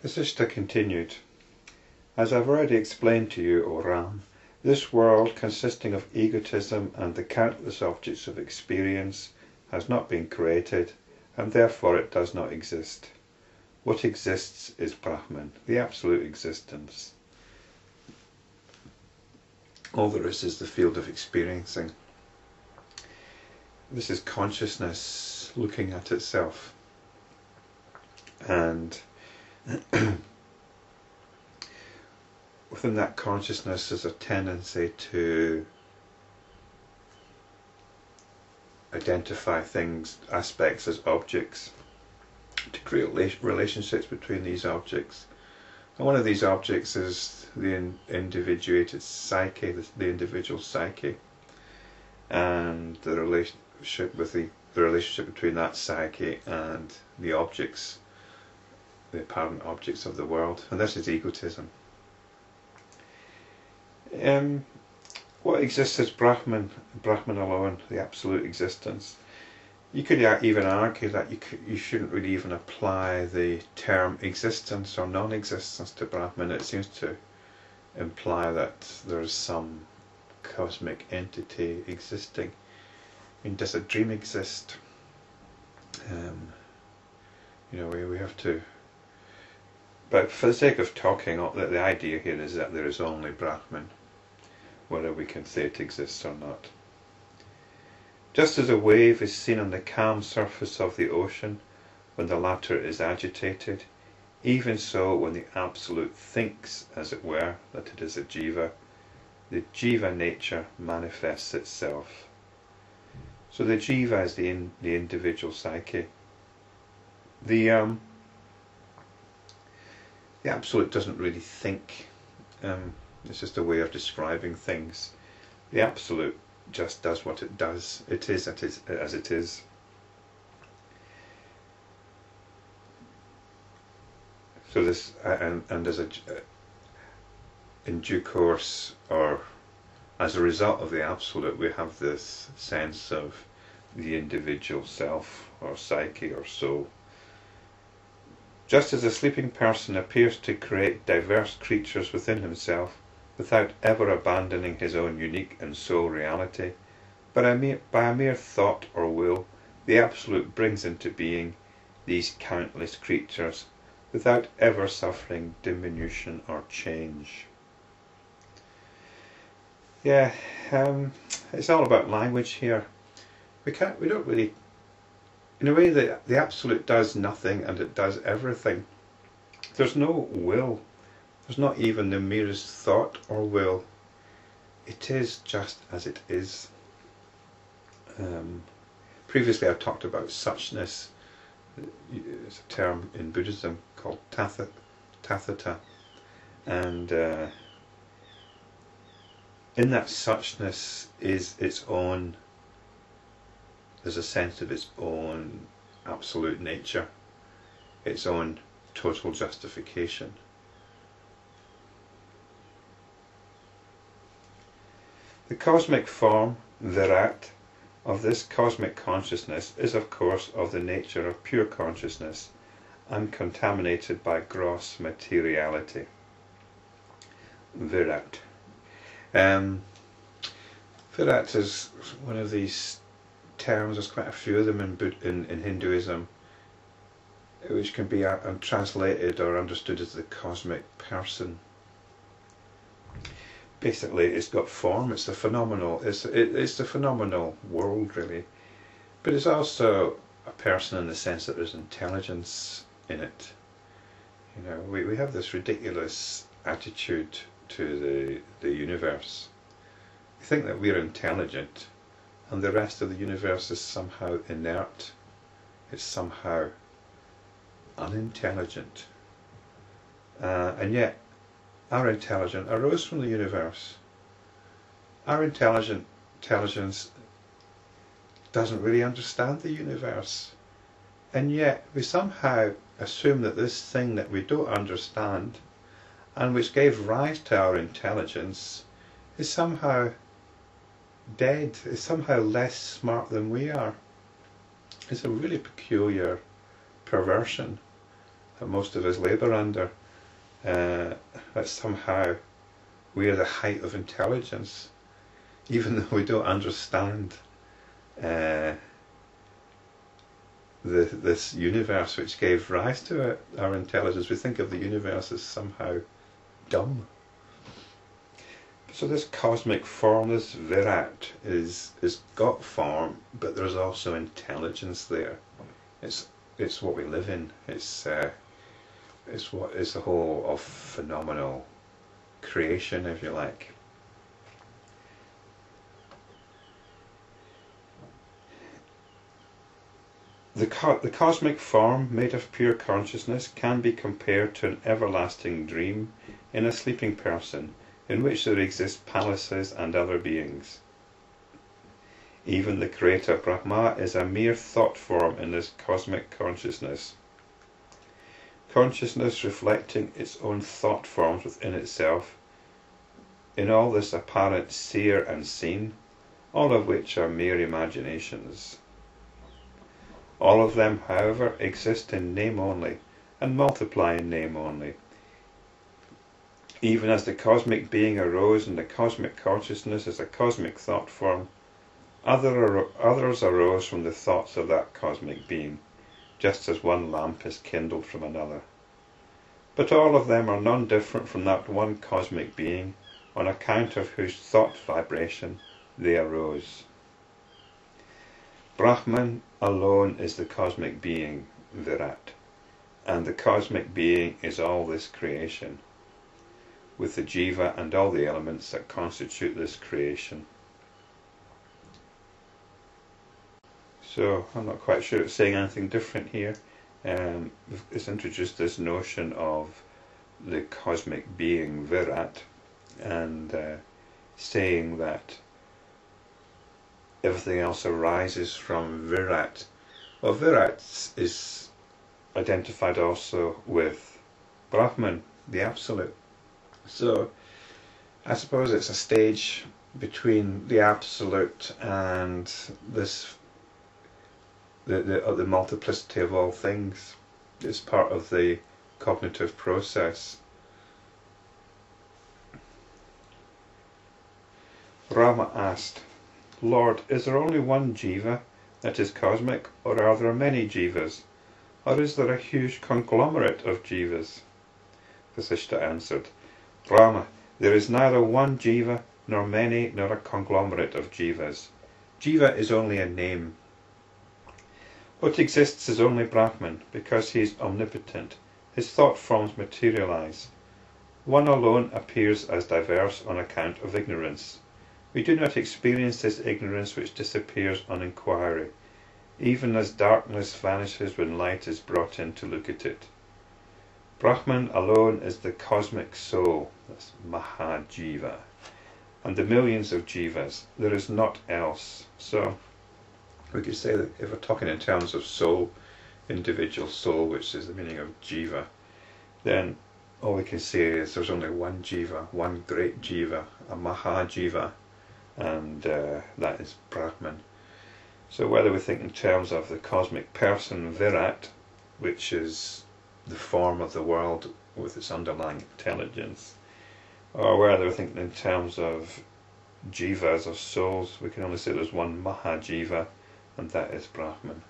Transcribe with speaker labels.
Speaker 1: Vasistha continued, "As I've already explained to you, O Ram, this world, consisting of egotism and the countless objects of experience, has not been created, and therefore it does not exist. What exists is Brahman, the absolute existence. All there is the field of experiencing. This is consciousness looking at itself. And within that consciousness there's a tendency to identify things, aspects as objects, to create relationships between these objects. And one of these objects is the individuated psyche, the individual psyche, and the relationship between that psyche and the objects, the apparent objects of the world, and this is egotism. What exists is Brahman, Brahman alone, the absolute existence. You could even argue that you shouldn't really even apply the term existence or non-existence to Brahman. It seems to imply that there's some cosmic entity existing. I mean, does a dream exist? We have to. But for the sake of talking, the idea here is that there is only Brahman, whether we can say it exists or not. Just as a wave is seen on the calm surface of the ocean when the latter is agitated, even so when the Absolute thinks, as it were, that it is a Jiva, the Jiva nature manifests itself. So the Jiva is the individual psyche. The Absolute doesn't really think. It's just a way of describing things. The Absolute just does what it does. It is as it is. So this, and as in due course, or as a result of the Absolute, we have this sense of the individual self, or psyche, or soul. Just as a sleeping person appears to create diverse creatures within himself, without ever abandoning his own unique and sole reality, but by a mere thought or will, the Absolute brings into being these countless creatures, without ever suffering diminution or change. Yeah, it's all about language here. We don't really, in a way that the Absolute does nothing and it does everything. There's no will. There's not even the merest thought or will. It is just as it is. Previously I talked about Suchness. It's a term in Buddhism called tathata. And in that Suchness is its own, there's a sense of its own absolute nature, its own total justification. The cosmic form, Virat, of this cosmic consciousness is of course of the nature of pure consciousness, uncontaminated by gross materiality. Virat. Virat is one of these terms, there's quite a few of them in Hinduism, which can be translated or understood as the cosmic person. Basically, it's got form. It's a phenomenal. It's the phenomenal world, really, but it's also a person in the sense that there's intelligence in it. We have this ridiculous attitude to the universe. We think that we're intelligent, and the rest of the universe is somehow inert. It's somehow unintelligent, and yet. Our intelligence arose from the universe. Our intelligence doesn't really understand the universe, and yet we somehow assume that this thing that we don't understand and which gave rise to our intelligence is somehow dead, is somehow less smart than we are. It's a really peculiar perversion that most of us labour under, that somehow we are the height of intelligence, even though we don't understand this universe which gave rise to our intelligence. We think of the universe as somehow dumb. So this cosmic form, this Virat, is got form, but there's also intelligence there. It's what we live in. It's what is the whole of phenomenal creation, if you like. The cosmic form, made of pure consciousness, can be compared to an everlasting dream in a sleeping person, in which there exist palaces and other beings. Even the creator Brahma is a mere thought form in this cosmic consciousness. Consciousness reflecting its own thought forms within itself, in all this apparent seer and seen, all of which are mere imaginations. All of them, however, exist in name only, and multiply in name only. Even as the cosmic being arose in the cosmic consciousness as a cosmic thought form, others arose from the thoughts of that cosmic being, just as one lamp is kindled from another. But all of them are none different from that one cosmic being, on account of whose thought vibration they arose. Brahman alone is the cosmic being, Virat, and the cosmic being is all this creation, with the Jiva and all the elements that constitute this creation. So I'm not quite sure it's saying anything different here. It's introduced this notion of the cosmic being Virat, and saying that everything else arises from Virat. Well, Virat is identified also with Brahman, the Absolute. So I suppose it's a stage between the Absolute and this the multiplicity of all things. It's part of the cognitive process. Rama asked, Lord, is there only one Jiva that is cosmic, or are there many Jivas? Or is there a huge conglomerate of Jivas? Vasistha answered, Rama, there is neither one Jiva, nor many, nor a conglomerate of Jivas. Jiva is only a name. What exists is only Brahman, because he is omnipotent. His thought forms materialize. One alone appears as diverse on account of ignorance. We do not experience this ignorance which disappears on inquiry, even as darkness vanishes when light is brought in to look at it. Brahman alone is the cosmic soul, that's mahajiva, and the millions of jivas. There is naught else. So we could say that if we're talking in terms of soul, individual soul, which is the meaning of jiva, then all we can say is there's only one jiva, one great jiva, a mahajiva, and that is Brahman. So whether we think in terms of the cosmic person Virat, which is the form of the world with its underlying intelligence, or whether we're thinking in terms of jivas or souls, we can only say there's one mahajiva, and that is Brahman.